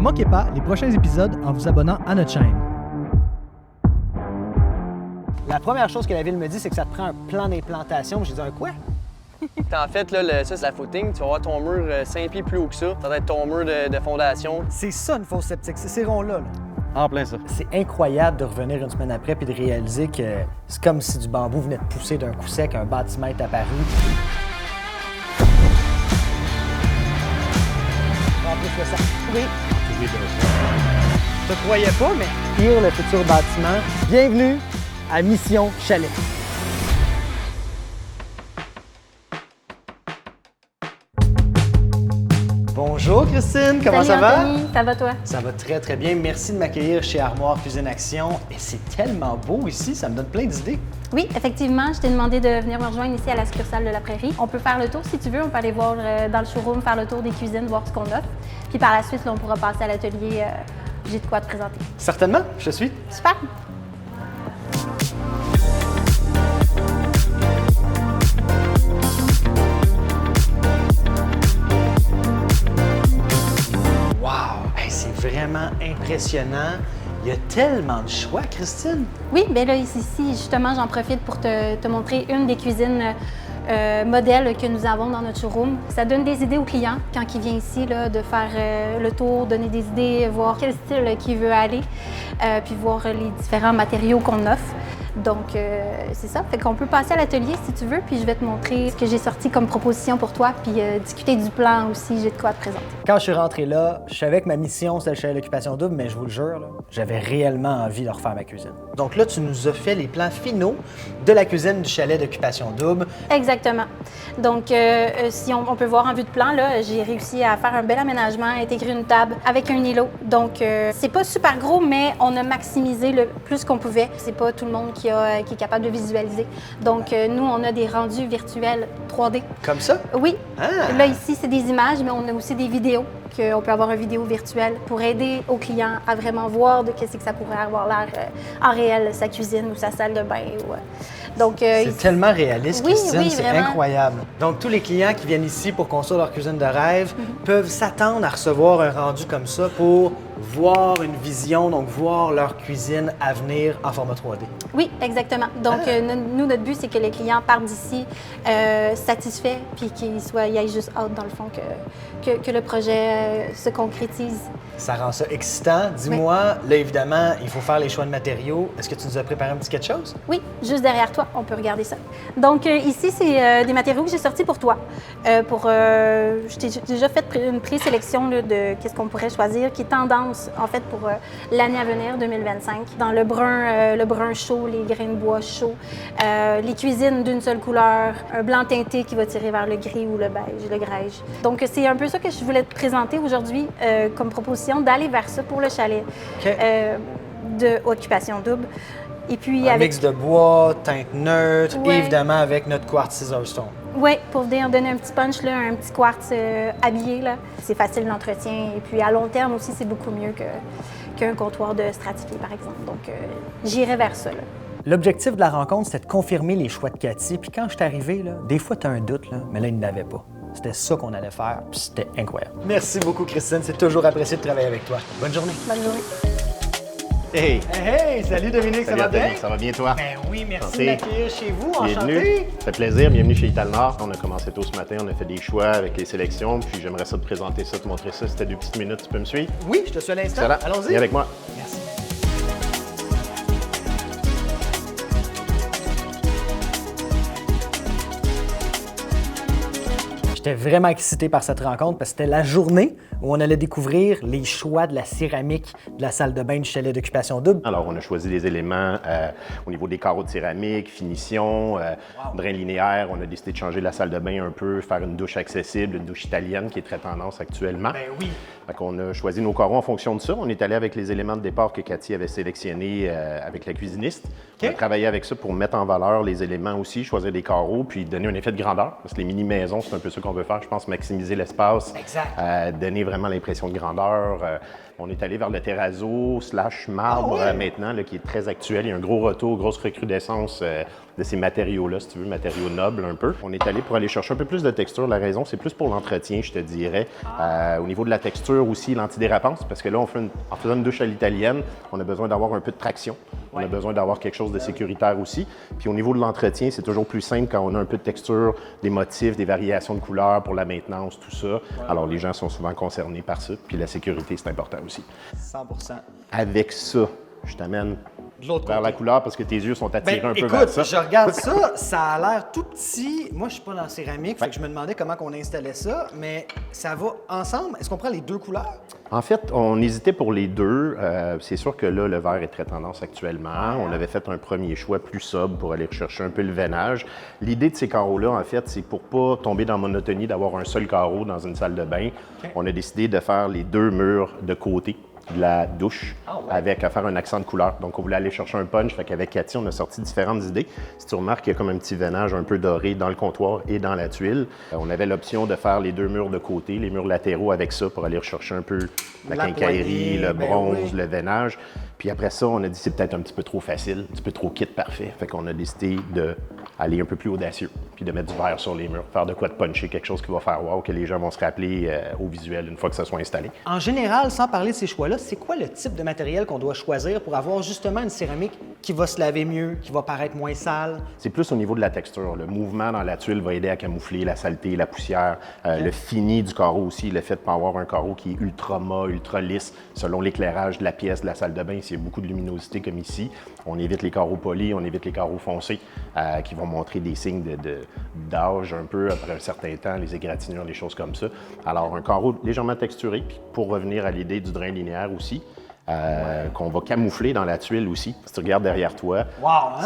manquez pas les prochains épisodes en vous abonnant à notre chaîne. La première chose que la ville me dit, c'est que ça te prend un plan d'implantation. J'ai dit, un quoi? En fait, là, ça, c'est la footing. Tu vas avoir ton mur 5 pieds plus haut que ça. Ça va être ton mur de fondation. C'est ça, une fosse septique, c'est ces ronds-là. Là. En plein ça. C'est incroyable de revenir une semaine après puis de réaliser que c'est comme si du bambou venait de pousser d'un coup sec, un bâtiment est apparu. En plus de ça, oui. Je te croyais pas, mais pire le futur bâtiment. Bienvenue à Mission Chalet. Bonjour Christine, comment ça va? Anthony, ça va toi? Ça va très très bien. Merci de m'accueillir chez Armoire Cuisine Action. Et c'est tellement beau ici, ça me donne plein d'idées. Oui, effectivement, je t'ai demandé de venir me rejoindre ici à la succursale de la Prairie. On peut faire le tour si tu veux, on peut aller voir dans le showroom, faire le tour des cuisines, voir ce qu'on offre. Puis par la suite, là, on pourra passer à l'atelier. J'ai de quoi te présenter. Certainement, je suis. Super! Wow! Hey, c'est vraiment impressionnant. Il y a tellement de choix, Christine. Oui, bien là, ici, justement, j'en profite pour te montrer une des cuisines modèles que nous avons dans notre showroom. Ça donne des idées aux clients quand ils viennent ici, là, de faire le tour, donner des idées, voir quel style qu'il veut aller, puis voir les différents matériaux qu'on offre. Donc, c'est ça. Fait qu'on peut passer à l'atelier si tu veux, puis je vais te montrer ce que j'ai sorti comme proposition pour toi, puis discuter du plan aussi, j'ai de quoi te présenter. Quand je suis rentré là, je savais que ma mission, c'était le chalet d'occupation double, mais je vous le jure, là, j'avais réellement envie de refaire ma cuisine. Donc là, tu nous as fait les plans finaux de la cuisine du chalet d'occupation double. Exactement. Donc, si on peut voir en vue de plan, là, j'ai réussi à faire un bel aménagement, intégrer une table avec un îlot. Donc, c'est pas super gros, mais on a maximisé le plus qu'on pouvait. C'est pas tout le monde qui est capable de visualiser. Donc, nous, on a des rendus virtuels 3D. Comme ça? Oui. Ah! Là, ici, c'est des images, mais on a aussi des vidéos. On peut avoir une vidéo virtuelle pour aider aux clients à vraiment voir de qu'est-ce que ça pourrait avoir l'air en réel, sa cuisine ou sa salle de bain. Donc, c'est tellement réaliste, oui, Christine, oui, c'est vraiment. incroyable. Donc, tous les clients qui viennent ici pour construire leur cuisine de rêve peuvent s'attendre à recevoir un rendu comme ça pour voir une vision, donc voir leur cuisine à venir en format 3D. Oui, exactement. Donc, nous, notre but, c'est que les clients partent d'ici satisfaits, puis qu'ils aient juste hâte, dans le fond, que le projet se concrétise. Ça rend ça excitant. Dis-moi, là, évidemment, il faut faire les choix de matériaux. Est-ce que tu nous as préparé un petit quelque chose? Oui, juste derrière toi, on peut regarder ça. Donc, ici, c'est des matériaux que j'ai sortis pour toi. Je t'ai déjà fait une présélection là, de qu'est-ce qu'on pourrait choisir, qui est tendance, en fait, pour l'année à venir, 2025. Dans le brun chaud, les grains de bois chauds, les cuisines d'une seule couleur, un blanc teinté qui va tirer vers le gris ou le beige, le grège. Donc, c'est un peu ça que je voulais te présenter aujourd'hui comme proposition, d'aller vers ça pour le chalet de Occupation Double. Et puis Un mix de bois, teinte neutre, Ouais. et évidemment avec notre quartz scissor stone. Oui, pour venir donner un petit punch, là, un petit quartz habillé. Là. C'est facile d'entretien. Et puis à long terme aussi, c'est beaucoup mieux qu'un comptoir de stratifié, par exemple. Donc, j'irai vers ça. Là. L'objectif de la rencontre, c'était de confirmer les choix de Cathy. Puis quand je suis arrivé, là, des fois, tu as un doute, là, mais là, il n'avait pas. C'était ça qu'on allait faire, puis c'était incroyable. Merci beaucoup, Christine. C'est toujours apprécié de travailler avec toi. Bonne journée. Bonne journée. Hey! Hey, salut Dominique, Salut, ça va bien? Anthony, ça va bien toi? Ben oui, merci Santé. de m'accueillir chez vous. Bienvenue. Enchanté. Ça fait plaisir. Bienvenue chez Italnor. On a commencé tôt ce matin, on a fait des choix avec les sélections, puis j'aimerais ça te présenter ça, te montrer ça. C'était 2 petites minutes, tu peux me suivre? Oui, je te suis à l'instant. Excellent. Allons-y. Viens avec moi. Merci. J'étais vraiment excité par cette rencontre parce que c'était la journée où on allait découvrir les choix de la céramique de la salle de bain du chalet d'occupation double. Alors, on a choisi des éléments au niveau des carreaux de céramique, finition, drain linéaire. On a décidé de changer la salle de bain un peu, faire une douche accessible, une douche italienne qui est très tendance actuellement. Ben oui. Fait qu'on a choisi nos carreaux en fonction de ça. On est allé avec les éléments de départ que Cathy avait sélectionnés avec la cuisiniste. On a travaillé avec ça pour mettre en valeur les éléments aussi, choisir des carreaux, puis donner un effet de grandeur. Parce que les mini-maisons, c'est un peu ça qu'on veut faire, je pense, maximiser l'espace, donner vraiment l'impression de grandeur. On est allé vers le terrazzo / marbre maintenant, là, qui est très actuel. Il y a un gros retour, grosse recrudescence ces matériaux-là, si tu veux, matériaux nobles un peu. On est allé pour aller chercher un peu plus de texture. La raison, c'est plus pour l'entretien, je te dirais. Au niveau de la texture aussi, l'antidérapance, parce que là, en faisant une douche à l'italienne, on a besoin d'avoir un peu de traction. On a besoin d'avoir quelque chose de sécuritaire aussi. Puis au niveau de l'entretien, c'est toujours plus simple quand on a un peu de texture, des motifs, des variations de couleurs pour la maintenance, tout ça. Alors les gens sont souvent concernés par ça. Puis la sécurité, c'est important aussi. 100%. Avec ça, je t'amène De l'autre vers côté. la couleur parce que tes yeux sont attirés un peu écoute, vers ça. je regarde ça, ça a l'air tout petit. Moi, je suis pas dans la céramique, fait que je me demandais comment on installait ça, mais ça va ensemble. Est-ce qu'on prend les deux couleurs? En fait, on hésitait pour les deux. C'est sûr que là, le vert est très tendance actuellement. On avait fait un premier choix plus sobre pour aller rechercher un peu le veinage. L'idée de ces carreaux-là, en fait, c'est pour pas tomber dans la monotonie d'avoir un seul carreau dans une salle de bain. On a décidé de faire les deux murs de côté de la douche avec à faire un accent de couleur. Donc, on voulait aller chercher un punch. Fait qu'avec Cathy, on a sorti différentes idées. Si tu remarques, il y a comme un petit veinage un peu doré dans le comptoir et dans la tuile. On avait l'option de faire les deux murs de côté, les murs latéraux avec ça pour aller rechercher un peu la quincaillerie, poignée, le ben bronze, oui. le veinage. Puis après ça, on a dit c'est peut-être un petit peu trop facile, un petit peu trop kit parfait. Fait qu'on a décidé d'aller un peu plus audacieux, puis de mettre du vert sur les murs, faire de quoi de puncher, quelque chose qui va faire wow, que les gens vont se rappeler au visuel une fois que ça soit installé. En général, sans parler de ces choix-là, c'est quoi le type de matériel qu'on doit choisir pour avoir justement une céramique qui va se laver mieux, qui va paraître moins sale? C'est plus au niveau de la texture. Le mouvement dans la tuile va aider à camoufler la saleté, la poussière, le fini du carreau aussi, le fait de ne pas avoir un carreau qui est ultra mat, ultra lisse, selon l'éclairage de la pièce, de la salle de bain. S'il y a beaucoup de luminosité comme ici, on évite les carreaux polis, on évite les carreaux foncés qui vont montrer des signes d'âge un peu après un certain temps, les égratignures, les choses comme ça. Alors, un carreau légèrement texturé, puis pour revenir à l'idée du drain linéaire aussi, qu'on va camoufler dans la tuile aussi. Si tu regardes derrière toi,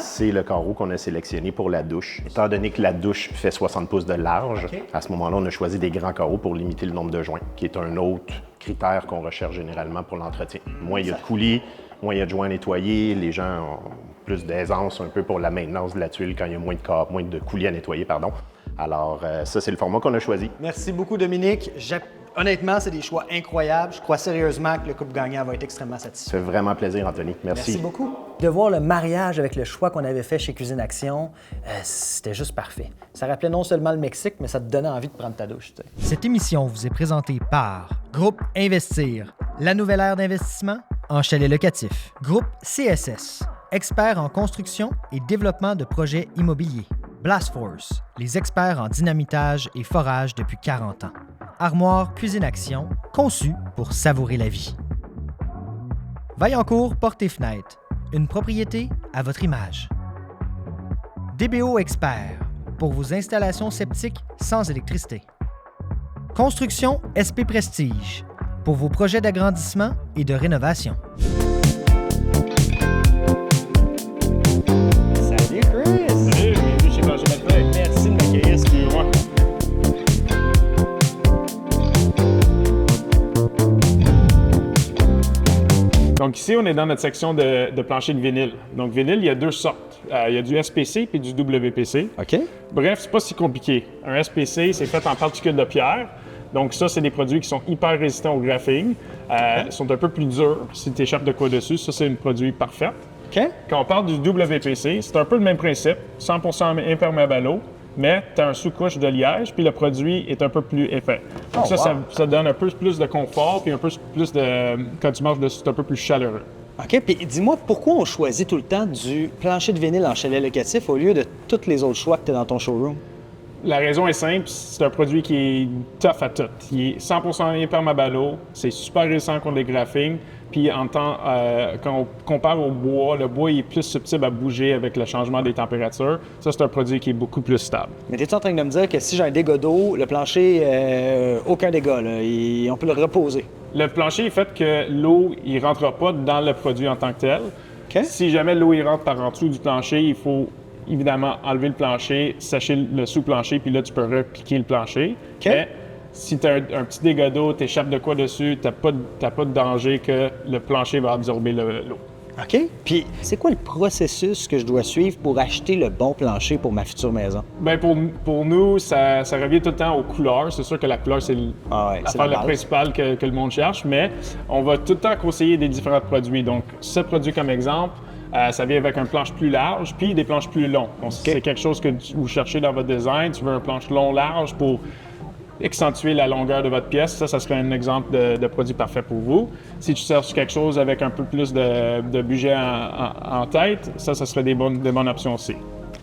c'est le carreau qu'on a sélectionné pour la douche. Étant donné que la douche fait 60 pouces de large, à ce moment-là, on a choisi des grands carreaux pour limiter le nombre de joints, qui est un autre critère qu'on recherche généralement pour l'entretien. Moins il y a de coulis, moins il y a de joints nettoyés, les gens ont plus d'aisance un peu pour la maintenance de la tuile quand il y a moins de coulis à nettoyer, pardon. Alors, ça, c'est le format qu'on a choisi. Merci beaucoup, Dominique. Honnêtement, c'est des choix incroyables. Je crois sérieusement que le couple gagnant va être extrêmement satisfait. Ça fait vraiment plaisir, Anthony. Merci. Merci beaucoup. De voir le mariage avec le choix qu'on avait fait chez Cuisine Action, c'était juste parfait. Ça rappelait non seulement le Mexique, mais ça te donnait envie de prendre ta douche. Tu sais. Cette émission vous est présentée par Groupe Investir, la nouvelle ère d'investissement en chalet locatif. Groupe CSS, expert en construction et développement de projets immobiliers. Blast Force, les experts en dynamitage et forage depuis 40 ans. Armoire Cuisine Action, conçue pour savourer la vie. Vaillancourt Portes et Fenêtres, une propriété à votre image. DBO Expert, pour vos installations septiques sans électricité. Construction SP Prestige, pour vos projets d'agrandissement et de rénovation. Salut, Chris! Salut, bienvenue chez Plancher McFly. Merci de m'accueillir, Excusez-moi. Donc ici, on est dans notre section de plancher de vinyle. Donc vinyle, il y a deux sortes. Il y a du SPC et du WPC. OK. Bref, c'est pas si compliqué. Un SPC, c'est fait en particules de pierre. Donc ça, c'est des produits qui sont hyper résistants au graphing. Sont un peu plus durs si tu échappes de quoi dessus. Ça, c'est un produit parfait. OK. Quand on parle du WPC, c'est un peu le même principe, 100% imperméable à l'eau, mais tu as un sous-couche de liège, puis le produit est un peu plus épais. Donc ça donne un peu plus de confort, puis un peu plus de... Quand tu marches dessus, c'est un peu plus chaleureux. OK. Puis dis-moi, pourquoi on choisit tout le temps du plancher de vinyle en chalet locatif au lieu de tous les autres choix que tu as dans ton showroom? La raison est simple, c'est un produit qui est tough à tout. Il est 100% imperméable à l'eau, c'est super résistant contre les graphings, puis quand on compare au bois, le bois il est plus susceptible à bouger avec le changement des températures. Ça, c'est un produit qui est beaucoup plus stable. Mais t'es-tu en train de me dire que si j'ai un dégât d'eau, le plancher, aucun dégât, là, on peut le reposer? Le plancher est fait que l'eau ne rentrera pas dans le produit en tant que tel. OK. Si jamais l'eau rentre par en dessous du plancher, il faut évidemment enlever le plancher, sécher le sous-plancher, puis là, tu peux repiquer le plancher. OK. Mais si tu as un petit dégât d'eau, tu échappes de quoi dessus, tu n'as pas de danger que le plancher va absorber l'eau. OK. Puis, c'est quoi le processus que je dois suivre pour acheter le bon plancher pour ma future maison? Bien, pour nous, ça revient tout le temps aux couleurs. C'est sûr que la couleur, c'est c'est l'affaire la la base. principale que le monde cherche, mais on va tout le temps conseiller des différents produits. Donc, ce produit comme exemple, Ça vient avec un planche plus large, puis des planches plus longues. Donc, si c'est quelque chose que vous cherchez dans votre design, tu veux un planche long-large pour accentuer la longueur de votre pièce, ça serait un exemple de produit parfait pour vous. Si tu cherches quelque chose avec un peu plus de budget en tête, ça serait des bonnes options aussi.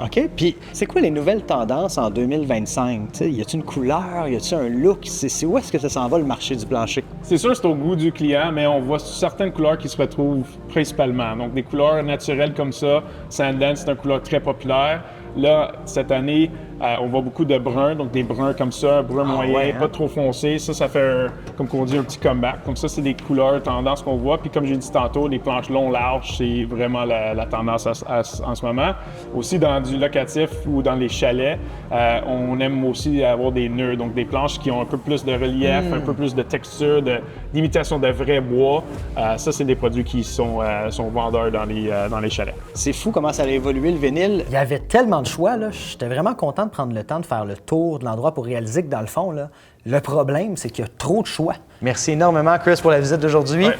OK. Puis, c'est quoi les nouvelles tendances en 2025? T'sais, y a-t-il une couleur? Y a-t-il un look? C'est où est-ce que ça s'en va, le marché du plancher? C'est sûr, c'est au goût du client, mais on voit certaines couleurs qui se retrouvent principalement. Donc, des couleurs naturelles comme ça. Sandance, c'est une couleur très populaire. Là, cette année, on voit beaucoup de bruns, donc des bruns comme ça, brun moyen, pas trop foncé. Ça fait, comme on dit, un petit comeback. Donc ça, c'est des couleurs tendances qu'on voit. Puis comme j'ai dit tantôt, les planches longs, larges, c'est vraiment la tendance en ce moment. Aussi, dans du locatif ou dans les chalets, on aime aussi avoir des nœuds, donc des planches qui ont un peu plus de relief, un peu plus de texture, d'imitation de vrai bois. Ça, c'est des produits qui sont vendeurs dans les chalets. C'est fou comment ça a évolué, le vinyle. Il y avait tellement de choix, là. J'étais vraiment content de prendre le temps de faire le tour de l'endroit pour réaliser que, dans le fond, là, le problème, c'est qu'il y a trop de choix. Merci énormément, Chris, pour la visite d'aujourd'hui. Ouais.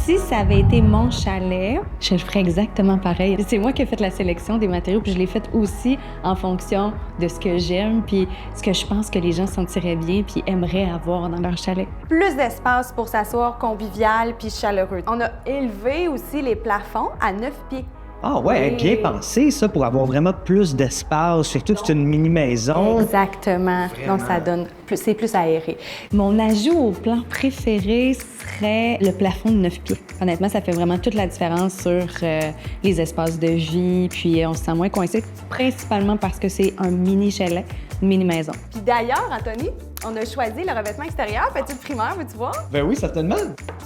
Si ça avait été mon chalet, je ferais exactement pareil. C'est moi qui ai fait la sélection des matériaux, puis je l'ai faite aussi en fonction de ce que j'aime, puis ce que je pense que les gens sentiraient bien, puis aimeraient avoir dans leur chalet. Plus d'espace pour s'asseoir convivial puis chaleureux. On a élevé aussi les plafonds à 9 pieds. Ah ouais, bien pensé ça, pour avoir vraiment plus d'espace, surtout que c'est une mini-maison. Exactement. Donc ça donne c'est plus aéré. Mon ajout au plan préféré serait le plafond de 9 pieds. Honnêtement, ça fait vraiment toute la différence sur les espaces de vie, puis on se sent moins coincé, principalement parce que c'est un mini chalet, une mini maison. Puis d'ailleurs, Anthony, on a choisi le revêtement extérieur, petite primaire, veux-tu voir? Ben oui, certainement.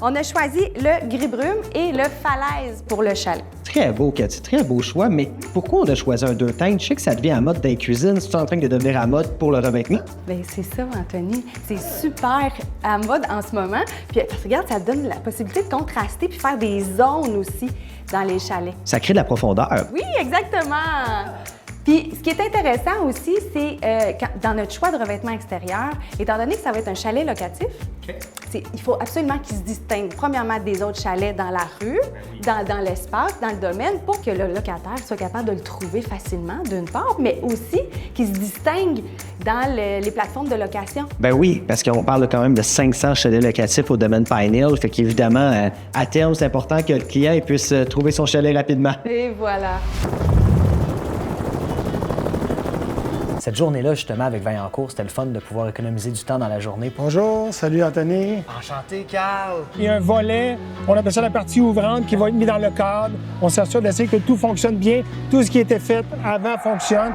On a choisi le gris brume et le falaise pour le chalet. Très beau, Cathy, très beau choix, mais pourquoi on a choisi un 2 teintes? Je sais que ça devient à mode dans les cuisines. C'est en train de devenir à mode pour le revêtement? Bien, c'est ça, Anthony. C'est super à mode en ce moment. Puis, regarde, ça donne la possibilité de contraster puis faire des zones aussi dans les chalets. Ça crée de la profondeur. Oui, exactement. Puis, ce qui est intéressant aussi, c'est dans notre choix de revêtement extérieur, étant donné que ça va être un chalet locatif, il faut absolument qu'il se distingue, premièrement, des autres chalets dans la rue, dans l'espace, dans le domaine, pour que le locataire soit capable de le trouver facilement, d'une part, mais aussi qu'il se distingue dans les plateformes de location. Ben oui, parce qu'on parle quand même de 500 chalets locatifs au domaine Pine Hill, fait qu'évidemment, à terme, c'est important que le client puisse trouver son chalet rapidement. Et voilà. Cette journée-là, justement, avec Vaillancourt, c'était le fun de pouvoir économiser du temps dans la journée. Bonjour, salut Anthony. Enchanté, Carl. Il y a un volet, on appelle ça la partie ouvrante, qui va être mis dans le cadre. On s'assure d'essayer que tout fonctionne bien. Tout ce qui était fait avant fonctionne.